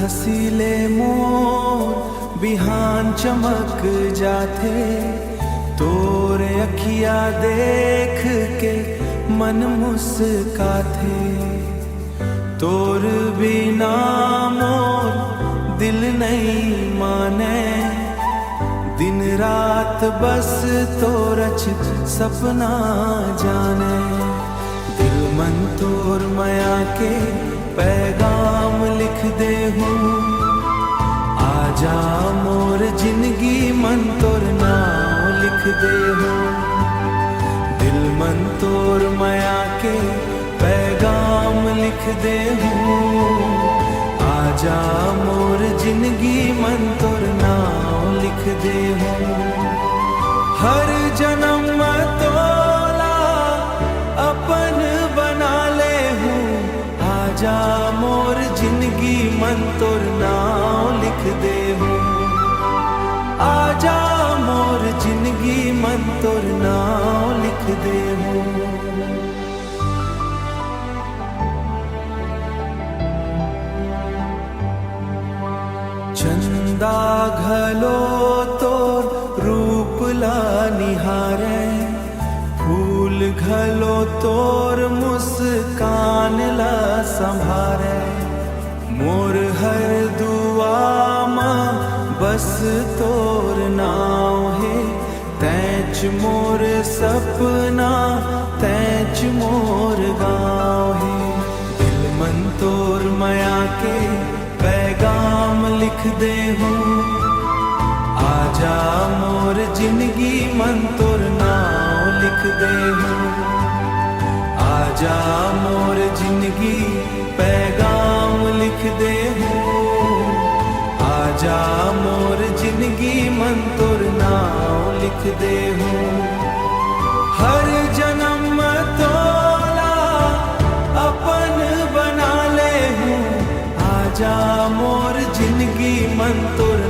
हसीले मोर बिहान चमक जाते, तोरे अखिया देख के मन मुस्काथे। तोर बिना मोर दिल नहीं माने, दिन रात बस तोरच सपना जाने। दिल मन तोर माया के पैगाम लिख दे हूँ, आजा मोर जिंदगी मन तोर नाम लिख दे हूँ। दिल मन तोर माया के पैगाम लिख दे हूँ, आजा मोर जिंदगी मन तोर नाम लिख दे हूँ। हर जन्म तोला अपन बना ले हूँ, आजा मोर जिंदगी मन तोर नाम लिख दे हूँ। आजा मोर जिंदगी मन तोर नाम लिख दे हूँ। चंदा घलो तोर रूप ला निहारे, फूल घलो तोर मुस्कान ला संभारे। मोर हर दुआ मां बस तोर नाव है, तैच मोर सपना तैच मोर गाँव है। दिल मन तोर माया के पैगाम लिख दे हूँ, आजा मोर जिंदगी मन तोर नाम लिख दे हूँ। आजा मोर जिंदगी पैगाम लिख दे हूँ, आजा मोर जिंदगी मन तोर नाम लिख दे हूँ। हर जन्म तोला अपन बना ले हूँ, आजा मोर जिंदगी मन तोर